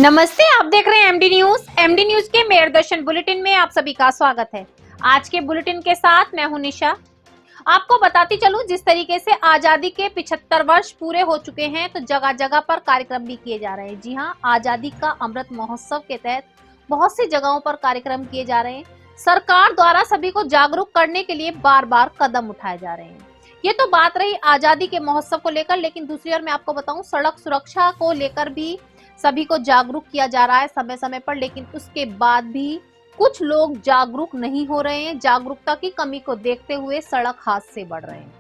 नमस्ते, आप देख रहे हैं एमडी न्यूज। एमडी न्यूज के मेयर दर्शन बुलेटिन में आप सभी का स्वागत है। आज के बुलेटिन के साथ मैं हूं निशा। आपको बताती चलूं, जिस तरीके से आजादी के 75 वर्ष पूरे हो चुके हैं तो जगह जगह पर कार्यक्रम भी किए जा रहे हैं। जी हां, आजादी का अमृत महोत्सव के तहत बहुत सी जगहों पर कार्यक्रम किए जा रहे हैं। सरकार द्वारा सभी को जागरूक करने के लिए बार बार कदम उठाए जा रहे हैं। ये तो बात रही आजादी के महोत्सव को लेकर, लेकिन दूसरी ओर मैं आपको बताऊं, सड़क सुरक्षा को लेकर भी सभी को जागरूक किया जा रहा है समय समय पर, लेकिन उसके बाद भी कुछ लोग जागरूक नहीं हो रहे हैं। जागरूकता की कमी को देखते हुए सड़क हादसे बढ़ रहे हैं।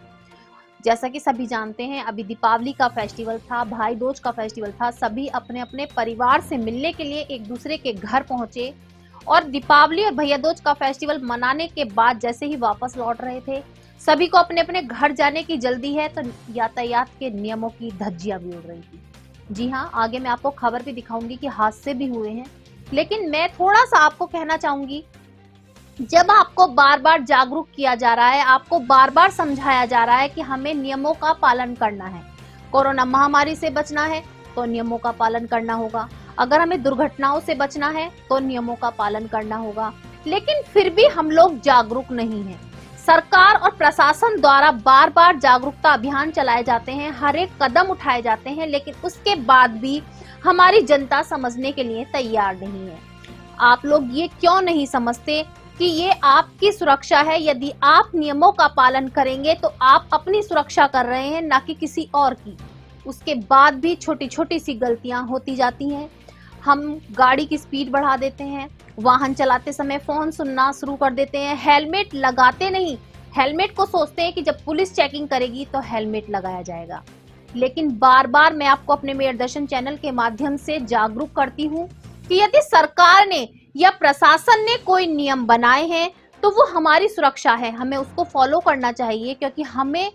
जैसा कि सभी जानते हैं, अभी दीपावली का फेस्टिवल था, भाई दूज का फेस्टिवल था। सभी अपने अपने परिवार से मिलने के लिए एक दूसरे के घर पहुंचे और दीपावली और भैया दूज का फेस्टिवल मनाने के बाद जैसे ही वापस लौट रहे थे, सभी को अपने अपने घर जाने की जल्दी है, तो यातायात के नियमों की धज्जियां भी उड़ रही थी। जी हाँ, आगे मैं आपको खबर भी दिखाऊंगी कि हादसे भी हुए हैं, लेकिन मैं थोड़ा सा आपको कहना चाहूंगी, जब आपको बार बार जागरूक किया जा रहा है, आपको बार बार समझाया जा रहा है कि हमें नियमों का पालन करना है, कोरोना महामारी से बचना है तो नियमों का पालन करना होगा, अगर हमें दुर्घटनाओं से बचना है तो नियमों का पालन करना होगा, लेकिन फिर भी हम लोग जागरूक नहीं हैं। सरकार और प्रशासन द्वारा बार बार जागरूकता अभियान चलाए जाते हैं, हर एक कदम उठाए जाते हैं, लेकिन उसके बाद भी हमारी जनता समझने के लिए तैयार नहीं है। आप लोग ये क्यों नहीं समझते कि ये आपकी सुरक्षा है? यदि आप नियमों का पालन करेंगे तो आप अपनी सुरक्षा कर रहे हैं, ना कि किसी और की। उसके बाद भी छोटी छोटी सी गलतियां होती जाती हैं। हम गाड़ी की स्पीड बढ़ा देते हैं, वाहन चलाते समय फोन सुनना शुरू कर देते हैं, हेलमेट लगाते नहीं। हेलमेट को सोचते हैं कि जब पुलिस चेकिंग करेगी तो हेलमेट लगाया जाएगा, लेकिन बार बार मैं आपको अपने मेयर दर्शन चैनल के माध्यम से जागरूक करती हूँ कि यदि सरकार ने या प्रशासन ने कोई नियम बनाए हैं तो वो हमारी सुरक्षा है, हमें उसको फॉलो करना चाहिए, क्योंकि हमें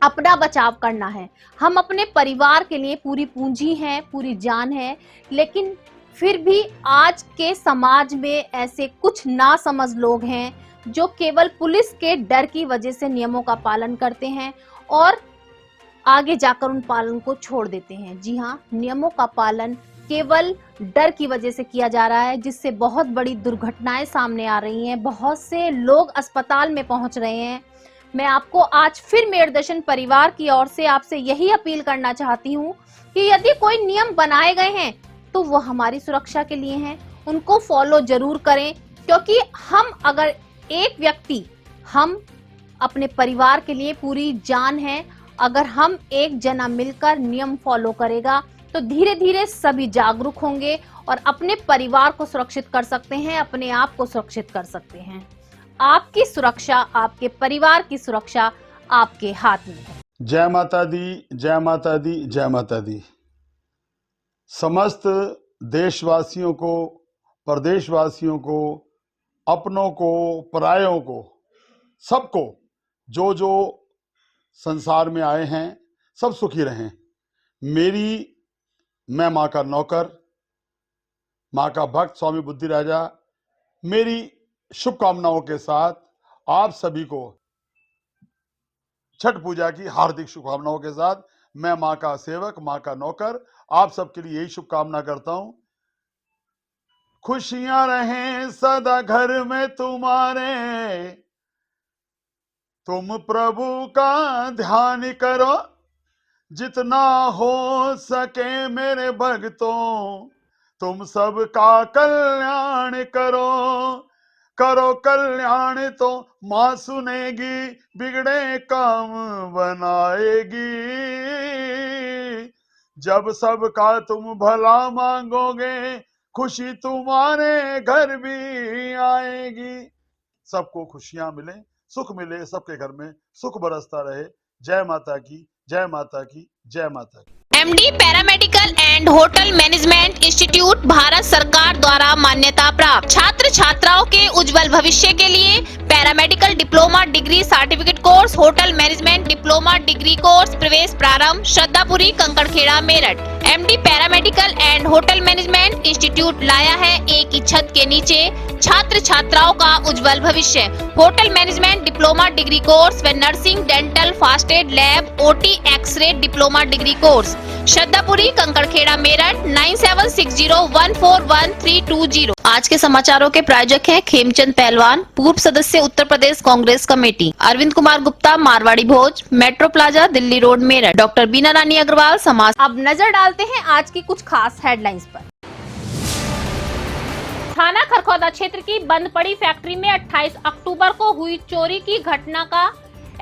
अपना बचाव करना है। हम अपने परिवार के लिए पूरी पूंजी है, पूरी जान है, लेकिन फिर भी आज के समाज में ऐसे कुछ नासमझ लोग हैं जो केवल पुलिस के डर की वजह से नियमों का पालन करते हैं और आगे जाकर उन पालन को छोड़ देते हैं। जी हाँ, नियमों का पालन केवल डर की वजह से किया जा रहा है, जिससे बहुत बड़ी दुर्घटनाएं सामने आ रही हैं, बहुत से लोग अस्पताल में पहुंच रहे हैं। मैं आपको आज फिर मेयर दर्शन परिवार की ओर से आपसे यही अपील करना चाहती हूँ कि यदि कोई नियम बनाए गए हैं तो वो हमारी सुरक्षा के लिए हैं, उनको फॉलो जरूर करें, क्योंकि हम अगर एक व्यक्ति, हम अपने परिवार के लिए पूरी जान है, अगर हम एक जना मिलकर नियम फॉलो करेगा तो धीरे धीरे सभी जागरूक होंगे और अपने परिवार को सुरक्षित कर सकते हैं, अपने आप को सुरक्षित कर सकते हैं। आपकी सुरक्षा, आपके परिवार की सुरक्षा आपके हाथ में है। जय माता दी, जय माता दी, जय माता दी। समस्त देशवासियों को, प्रदेशवासियों को, अपनों को, परायों को, सबको, जो जो संसार में आए हैं, सब सुखी रहें। मैं माँ का नौकर, माँ का भक्त स्वामी बुद्धि राजा, मेरी शुभकामनाओं के साथ आप सभी को छठ पूजा की हार्दिक शुभकामनाओं के साथ मैं माँ का सेवक, माँ का नौकर, आप सबके लिए यही शुभकामना करता हूं। खुशियां रहें सदा घर में तुम्हारे, तुम प्रभु का ध्यान करो, जितना हो सके मेरे भक्तों, तुम सबका कल्याण करो। करो कल्याण तो माँ सुनेगी, बिगड़े काम बनाएगी। जब सबका तुम भला मांगोगे, खुशी तुम्हारे घर भी आएगी। सबको खुशियां मिले, सुख मिले, सबके घर में सुख बरसता रहे। जय माता की, जय माता की, जय माता की। MD paramedical and hotel management institute Bharat सरकार द्वारा मान्यता प्राप्त। छात्र छात्राओं के उज्जवल भविष्य के लिए paramedical diploma degree certificate course, hotel management diploma degree course, प्रवेश प्रारंभ, Shraddhapuri, Kankarkhera, Meerut. MD paramedical and hotel management institute लाया है एक ही छत के नीचे छात्र छात्राओं का उज्जवल भविष्य। Hotel management diploma degree course व nursing, dental, first aid lab, OT, X ray diploma degree course. Shraddhapuri, Kankarkhera, Meerut 9760141320। आज के समाचारों के प्रायोजक हैं खेमचंद पहलवान, पूर्व सदस्य Uttar Pradesh Congress committee, Arvind Kumar Gupta, Marwari Bhoj, metro plaza, Delhi road, Meerut, doctor Bina Rani Agarwal, समाज। अब नजर डालते हैं आज की कुछ खास हेडलाइंस पर। थाना खरखौदा क्षेत्र की बंद पड़ी फैक्ट्री में 28 अक्टूबर को हुई चोरी की घटना का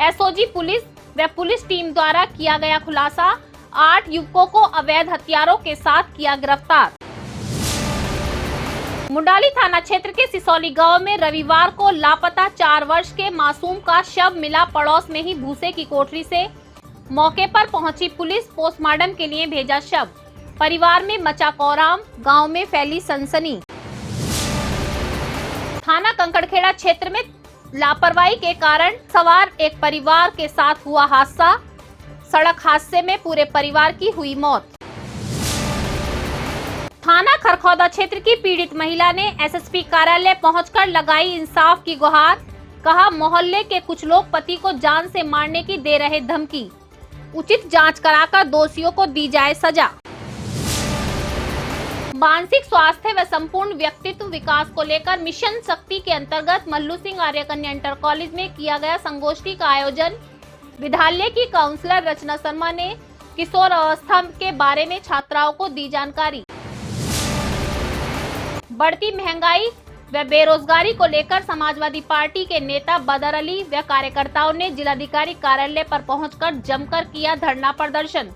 एसओजी पुलिस व पुलिस टीम द्वारा किया गया खुलासा। 8 युवकों को अवैध हथियारों के साथ किया गिरफ्तार। मुंडाली थाना क्षेत्र के सिसौली गांव में रविवार को लापता 4 वर्ष के मासूम का शव मिला। पड़ोस में ही भूसे की कोठरी से मौके पर पहुंची पुलिस, पोस्टमार्टम के लिए भेजा शव। परिवार में मचा कोहराम, गांव में फैली सनसनी। थाना कंकड़खेड़ा क्षेत्र में लापरवाही के कारण सवार एक परिवार के साथ हुआ हादसा। सड़क हादसे में पूरे परिवार की हुई मौत। थाना खरखौदा क्षेत्र की पीड़ित महिला ने एसएसपी कार्यालय पहुंचकर लगाई इंसाफ की गुहार। कहा, मोहल्ले के कुछ लोग पति को जान से मारने की दे रहे धमकी। उचित जांच कराकर दोषियों को दी जाए सजा। मानसिक स्वास्थ्य व संपूर्ण व्यक्तित्व विकास को लेकर मिशन शक्ति के अंतर्गत मल्लू सिंह आर्य कन्या इंटर कॉलेज में किया गया संगोष्ठी का आयोजन। विद्यालय की काउंसलर रचना शर्मा ने किशोर अवस्था के बारे में छात्राओं को दी जानकारी। बढ़ती महंगाई व बेरोजगारी को लेकर समाजवादी पार्टी के नेता बदर अली व कार्यकर्ताओं ने जिलाधिकारी कार्यालय पर पहुंचकर जमकर किया धरना प्रदर्शन।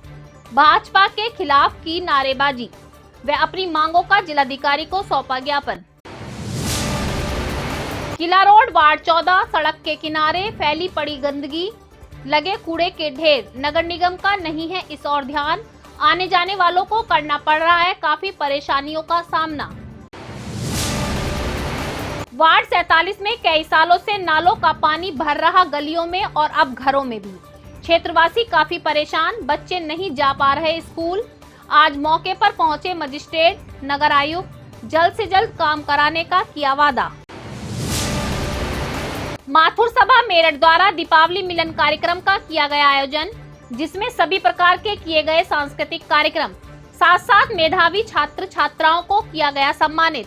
भाजपा के खिलाफ की नारेबाजी व अपनी मांगों का जिलाधिकारी को सौंपा ज्ञापन। किला रोड वार्ड 14 सड़क के किनारे फैली पड़ी गंदगी, लगे कूड़े के ढेर। नगर निगम का नहीं है इस ओर ध्यान। आने जाने वालों को करना पड़ रहा है काफी परेशानियों का सामना। वार्ड 47 में कई सालों से नालों का पानी भर रहा गलियों में और अब घरों में भी। क्षेत्रवासी काफी परेशान, बच्चे नहीं जा पा रहे स्कूल। आज मौके पर पहुंचे मजिस्ट्रेट, नगर आयुक्त, जल्द से जल्द काम कराने का किया वादा। माथुर सभा मेरठ द्वारा दीपावली मिलन कार्यक्रम का किया गया आयोजन, जिसमें सभी प्रकार के किए गए सांस्कृतिक कार्यक्रम, साथ साथ मेधावी छात्र छात्राओं को किया गया सम्मानित।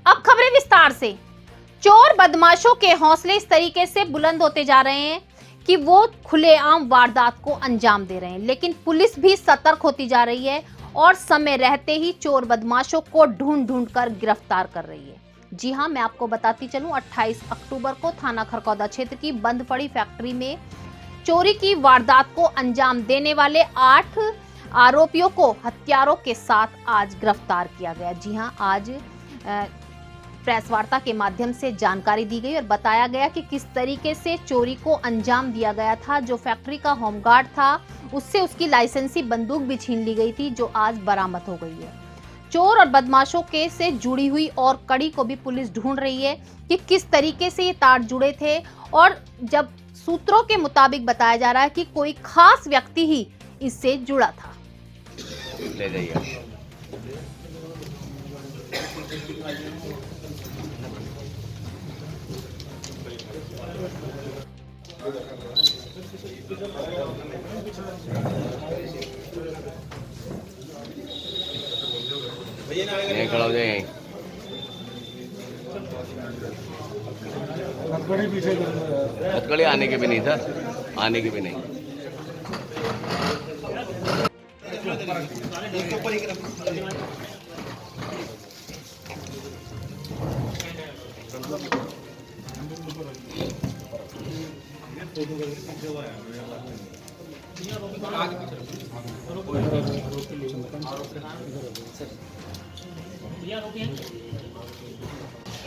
अब खबरें विस्तार से। चोर बदमाशों के हौसले इस तरीके से बुलंद होते जा रहे हैं कि वो खुलेआम वारदात को अंजाम दे रहे हैं, लेकिन पुलिस भी सतर्क होती जा रही है और समय रहते ही चोर बदमाशों को ढूंढ ढूंढ कर गिरफ्तार कर रही है। जी हां, मैं आपको बताती चलूं, 28 अक्टूबर को थाना खरखौदा क्षेत्र की बंद पड़ी फैक्ट्री में चोरी की वारदात को अंजाम देने वाले 8 आरोपियों को हथियारों के साथ आज गिरफ्तार किया गया। जी हां, आज प्रेस वार्ता के माध्यम से जानकारी दी गई और बताया गया कि किस तरीके से चोरी को अंजाम दिया गया था। जो फैक्ट्री का होमगार्ड था, उससे उसकी लाइसेंसी बंदूक भी छीन ली गई थी, जो आज बरामद हो गई है। चोर और बदमाशों के से जुड़ी हुई और कड़ी को भी पुलिस ढूंढ रही है कि किस तरीके से ये तार जुड़े थे और जब सूत्रों के मुताबिक बताया जा रहा है कि कोई खास व्यक्ति ही इससे जुड़ा था। ले जाइए। नहीं खड़ा हो जाए। हथकड़ी आने के भी नहीं सर, आने के भी नहीं।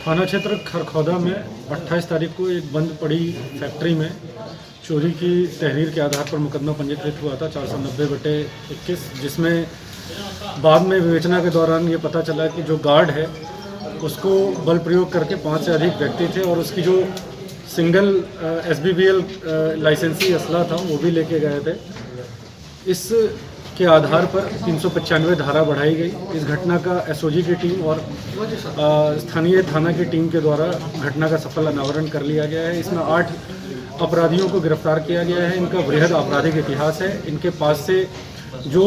थाना क्षेत्र खरखौदा में 28 तारीख को एक बंद पड़ी फैक्ट्री में चोरी की तहरीर के आधार पर मुकदमा पंजीकृत हुआ था 490/21, जिसमें बाद में विवेचना के दौरान ये पता चला कि जो गार्ड है उसको बल प्रयोग करके 5 से अधिक व्यक्ति थे और उसकी जो सिंगल SBBL लाइसेंसी असला था वो भी लेके गए थे। इस के आधार पर 395 धारा बढ़ाई गई। इस घटना का SOG की टीम और स्थानीय थाना की टीम के द्वारा घटना का सफल अनावरण कर लिया गया है। इसमें 8 अपराधियों को गिरफ्तार किया गया है। इनका वृहद आपराधिक इतिहास है। इनके पास से जो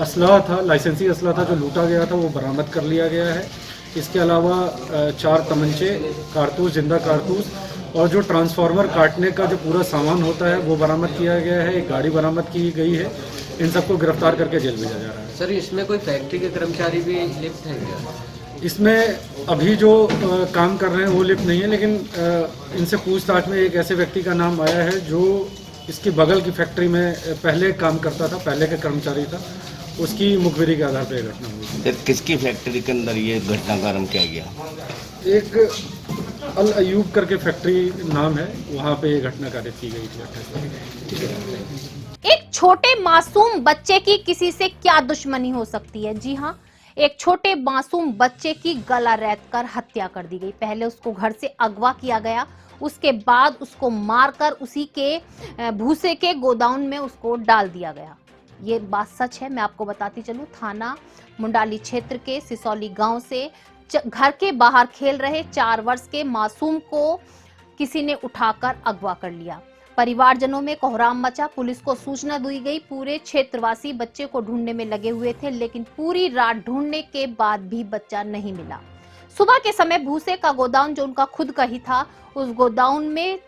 असला था, लाइसेंसी असला था जो लूटा गया था, वो बरामद कर लिया गया है। इसके अलावा 4 तमंचे, कारतूस, जिंदा कारतूस और जो ट्रांसफार्मर काटने का जो पूरा सामान होता है वो बरामद किया गया है। एक गाड़ी बरामद की गई है। इन सबको गिरफ्तार करके जेल भेजा जा रहा है। सर इसमें कोई फैक्ट्री के कर्मचारी भी लिप्त है क्या? इसमें अभी जो काम कर रहे हैं वो लिप्त नहीं है, लेकिन इनसे पूछताछ में एक ऐसे व्यक्ति का नाम आया है जो इसकी बगल की फैक्ट्री में पहले काम करता था, पहले का कर्मचारी था। उसकी मुखबिरी के आधार पर यह घटना हुई। सर किसकी फैक्ट्री के अंदर ये घटना का आरंभ किया गया? एक अल अयूब करके फैक्ट्री नाम है, वहाँ पे ये घटना कारित की गई थी। एक छोटे मासूम बच्चे की किसी से क्या दुश्मनी हो सकती है? जी हाँ, एक छोटे मासूम बच्चे की गला रेत कर हत्या कर दी गई। पहले उसको घर से अगवा किया गया, उसके बाद उसको मारकर उसी के भूसे के गोदाउन में उसको डाल दिया गया। ये बात सच है। मैं आपको बताती चलूं, थाना मुंडाली क्षेत्र के सिसौली गांव से घर के बाहर खेल रहे 4 वर्ष के मासूम को किसी ने उठाकर अगवा कर लिया। परिवारजनों में कोहराम मचा। पुलिस को सूचना दी गई। पूरे क्षेत्रवासी बच्चे को ढूंढने में लगे हुए थे, लेकिन पूरी रात ढूंढने के बाद भी बच्चा नहीं मिला। सुबह के समय भूसे का गोदाउन जो उनका खुद का ही था, उस गोदाउन में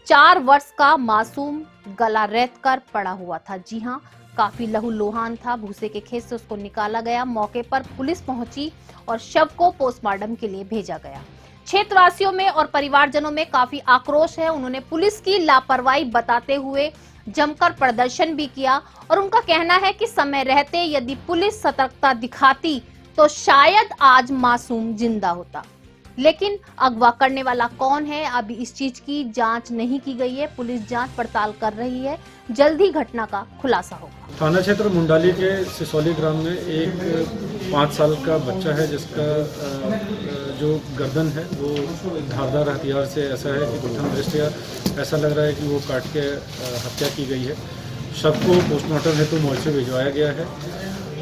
4 वर्ष का मासूम गला रेत कर पड़ा हुआ था। जी हाँ, काफी लहूलुहान था। भूसे के खेत से उसको निकाला गया। मौके पर पुलिस पहुंची और शव को पोस्टमार्टम के लिए भेजा गया। क्षेत्रवासियों में और परिवारजनों में काफी आक्रोश है। उन्होंने पुलिस की लापरवाही बताते हुए जमकर प्रदर्शन भी किया और उनका कहना है कि समय रहते यदि पुलिस सतर्कता दिखाती तो शायद आज मासूम जिंदा होता। लेकिन अगवा करने वाला कौन है, अभी इस चीज की जांच नहीं की गई है। पुलिस जांच पड़ताल कर रही है। जल्द ही घटना का खुलासा होगा। थाना क्षेत्र मुंडाली के सिसौली ग्राम में एक 5 साल का बच्चा है जिसका जो गर्दन है वो धारदार हथियार से ऐसा है कि प्रथम दृष्टया ऐसा लग रहा है कि वो काट के हत्या की गई है। शव को पोस्टमार्टम हेतु मोर्चे भिजवाया गया है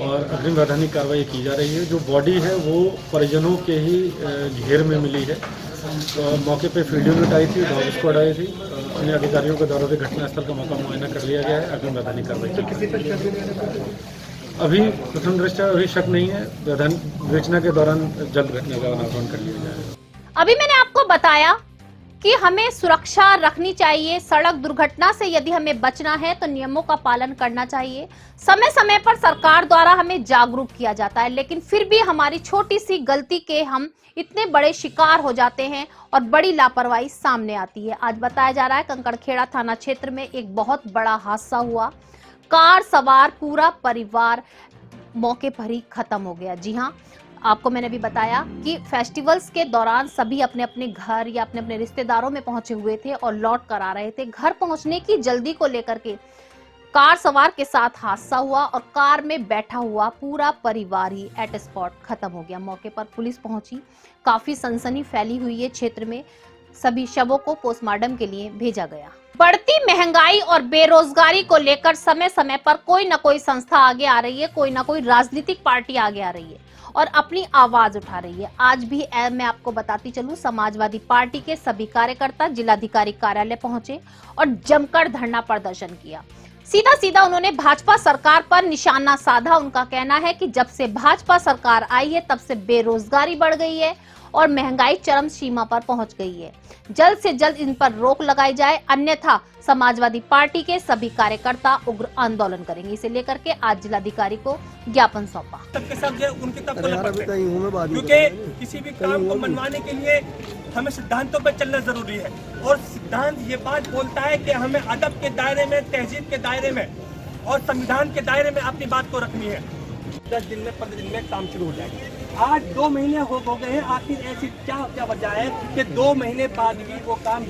और अग्रिम वैधानिक कार्रवाई की जा रही है। जो बॉडी है वो परिजनों के ही घेर में मिली है। तो मौके पे फील्ड यूनिट आई थी, डॉग स्क्वाड आई थी। अन्य अधिकारियों के द्वारा भी घटनास्थल का मौका मुआयना कर लिया गया है। अग्रिम वैधानिक कार्रवाई अभी प्रथम दृष्टया अभी शक नहीं है। विवेचना के दौरान जल्द घटना का अनावरण कर लिया जाएगा। अभी मैंने आपको बताया कि हमें सुरक्षा रखनी चाहिए। सड़क दुर्घटना से यदि हमें बचना है तो नियमों का पालन करना चाहिए। समय समय पर सरकार द्वारा हमें जागरूक किया जाता है, लेकिन फिर भी हमारी छोटी सी गलती के हम इतने बड़े शिकार हो जाते हैं और बड़ी लापरवाही सामने आती है। आज बताया जा रहा है कंकड़खेड़ा थाना क्षेत्र में एक बहुत बड़ा हादसा हुआ। कार सवार पूरा परिवार मौके पर ही खत्म हो गया। जी हाँ, आपको मैंने भी बताया कि फेस्टिवल्स के दौरान सभी अपने अपने घर या अपने अपने रिश्तेदारों में पहुंचे हुए थे और लौट कर आ रहे थे। घर पहुंचने की जल्दी को लेकर के कार सवार के साथ हादसा हुआ और कार में बैठा हुआ पूरा परिवार ही एट स्पॉट खत्म हो गया। मौके पर पुलिस पहुंची। काफी सनसनी फैली हुई है क्षेत्र में। सभी शवों को पोस्टमार्टम के लिए भेजा गया। बढ़ती महंगाई और बेरोजगारी को लेकर समय समय पर कोई ना कोई संस्था आगे आ रही है, कोई ना कोई राजनीतिक पार्टी आगे आ रही है और अपनी आवाज उठा रही है। आज भी मैं आपको बताती चलूं, समाजवादी पार्टी के सभी कार्यकर्ता जिलाधिकारी कार्यालय पहुंचे और जमकर धरना प्रदर्शन किया। सीधा सीधा उन्होंने भाजपा सरकार पर निशाना साधा। उनका कहना है कि जब से भाजपा सरकार आई है तब से बेरोजगारी बढ़ गई है और महंगाई चरम सीमा पर पहुंच गई है। जल्द से जल्द इन पर रोक लगाई जाए, अन्यथा समाजवादी पार्टी के सभी कार्यकर्ता उग्र आंदोलन करेंगे। इसे लेकर के आज जिलाधिकारी को ज्ञापन सौंपा। सबके सब जो उनकी तरफ क्योंकि किसी भी काम को मनवाने के लिए हमें सिद्धांतों पर चलना जरूरी है और सिद्धांत ये बात बोलता है कि हमें अदब के दायरे में, तहजीब के दायरे में और संविधान के दायरे में अपनी बात को रखनी है। 10 दिन में 15 दिन में काम शुरू हो जाएगा। आज 2 महीने हो गए हैं, आखिर ऐसी क्या वजह है कि 2 महीने बाद भी वो काम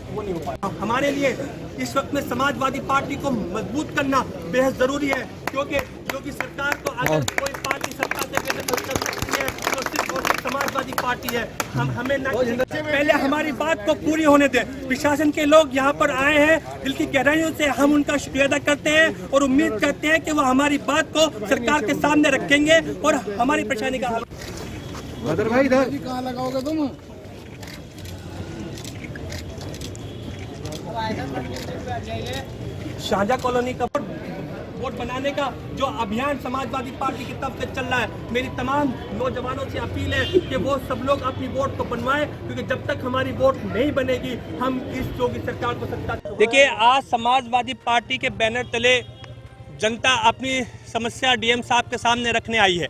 वो नहीं हो पाया। हमारे लिए इस वक्त में समाजवादी पार्टी को मजबूत करना बेहद जरूरी है, क्योंकि सरकार को अगर कोई पार्टी सत्ता से कर सकती है तो सिर्फ और सिर्फ समाजवादी पार्टी है। हमें पहले हमारी बात को पूरी होने दें। प्रशासन के लोग यहाँ पर आए हैं, दिल की गहराइयों से हम उनका शुक्रिया अदा करते हैं और उम्मीद करते हैं कि वो हमारी बात को सरकार के सामने रखेंगे और हमारी परेशानी का हल। भाई इधर कहाँ लगाओगे तुम? शाहजहा कॉलोनी का वोट बनाने का जो अभियान समाजवादी पार्टी की तरफ से चल रहा है, मेरी तमाम नौजवानों से अपील है कि वो सब लोग अपनी वोट को बनवाएं, क्योंकि जब तक हमारी वोट नहीं बनेगी हम इस योगी सरकार को सत्ता। देखिए, आज समाजवादी पार्टी के बैनर तले जनता अपनी समस्या डीएम साहब के सामने रखने आई है।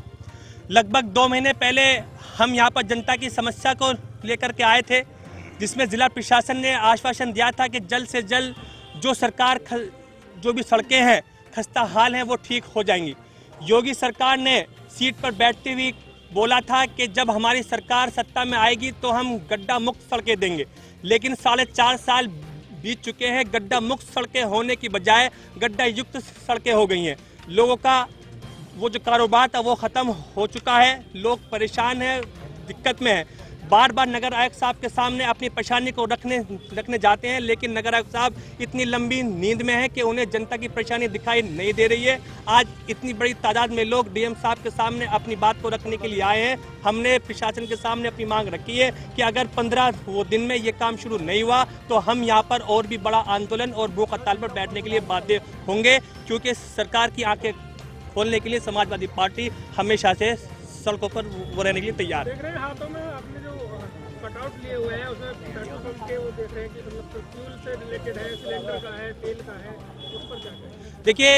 लगभग 2 महीने पहले हम यहाँ पर जनता की समस्या को लेकर के आए थे, जिसमें जिला प्रशासन ने आश्वासन दिया था कि जल्द से जल्द जो सरकार जो भी सड़कें हैं खस्ता हाल हैं वो ठीक हो जाएंगी। योगी सरकार ने सीट पर बैठते हुए बोला था कि जब हमारी सरकार सत्ता में आएगी तो हम गड्ढा मुक्त सड़कें देंगे, लेकिन 4.5 साल बीत चुके हैं। गड्ढा मुक्त सड़कें होने की बजाय गड्ढा युक्त सड़कें हो गई हैं। लोगों का वो जो कारोबार था वो ख़त्म हो चुका है, लोग परेशान हैं, दिक्कत में हैं। बार बार नगर आयुक्त साहब के सामने अपनी परेशानी को रखने जाते हैं, लेकिन नगर आयुक्त साहब इतनी लंबी नींद में है कि उन्हें जनता की परेशानी दिखाई नहीं दे रही है। आज इतनी बड़ी तादाद में लोग डीएम साहब के सामने अपनी बात को रखने के लिए आए हैं। हमने प्रशासन के सामने अपनी मांग रखी है कि अगर 15 दिन में ये काम शुरू नहीं हुआ तो हम यहाँ पर और भी बड़ा आंदोलन और भूख हड़ताल पर बैठने के लिए बाध्य होंगे, क्योंकि सरकार की आंखें खोलने के लिए समाजवादी पार्टी हमेशा से सड़कों पर वो रहने के लिए तैयार है। देख रहे हैं हाथों में आपने जो कटआउट लिए हुए हैं उसमें पेट्रोल पंप के वो देख रहे हैं कि मतलब फ्यूल से रिलेटेड है, सिलेंडर का है, तेल का है, उस पर क्या कहें? देखिए,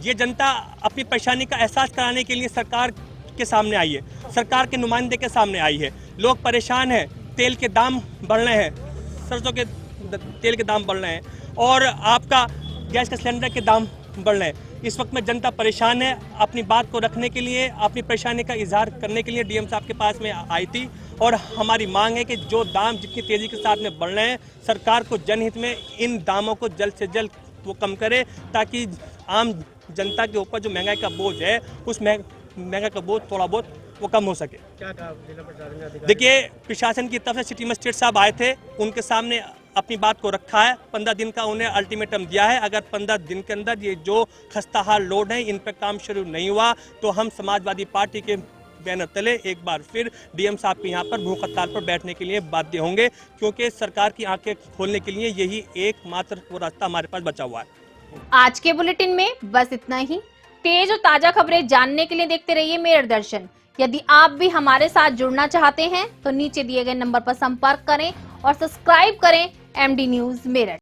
ये जनता अपनी परेशानी का एहसास कराने के लिए सरकार के सामने आई है, सरकार के नुमाइंदे के सामने आई है। लोग परेशान हैं, तेल के दाम बढ़ रहे हैं, सरसों के तेल के दाम बढ़ रहे हैं और आपका गैस के सिलेंडर के दाम बढ़ रहे हैं। इस वक्त में जनता परेशान है। अपनी बात को रखने के लिए, अपनी परेशानी का इजहार करने के लिए डीएम साहब के पास में आई थी और हमारी मांग है कि जो दाम जितनी तेजी के साथ में बढ़ रहे हैं, सरकार को जनहित में इन दामों को जल्द से जल्द वो कम करे, ताकि आम जनता के ऊपर जो महंगाई का बोझ है उस महंगाई का बोझ थोड़ा बहुत वो कम हो सके। क्या कहा जिला प्रशासन? देखिए, प्रशासन की तरफ से सिटी मजिस्ट्रेट साहब आए थे, उनके सामने अपनी बात को रखा है। 15 दिन का उन्हें अल्टीमेटम दिया है। अगर 15 दिन के अंदर ये जो खस्ता हाल लोड है इन पर काम शुरू नहीं हुआ तो हम समाजवादी पार्टी के बैनर तले एक बार फिर डीएम साहब के यहाँ पर भूख हड़ताल पर बैठने के लिए बाध्य होंगे, क्योंकि सरकार की आंखें खोलने के लिए यही एकमात्र वो रास्ता हमारे पास बचा हुआ है। आज के बुलेटिन में बस इतना ही। तेज और ताजा खबरें जानने के लिए देखते रहिए मेरठ दर्शन। यदि आप भी हमारे साथ जुड़ना चाहते हैं तो नीचे दिए गए नंबर पर संपर्क करें और सब्सक्राइब करें एमडी न्यूज मेरठ।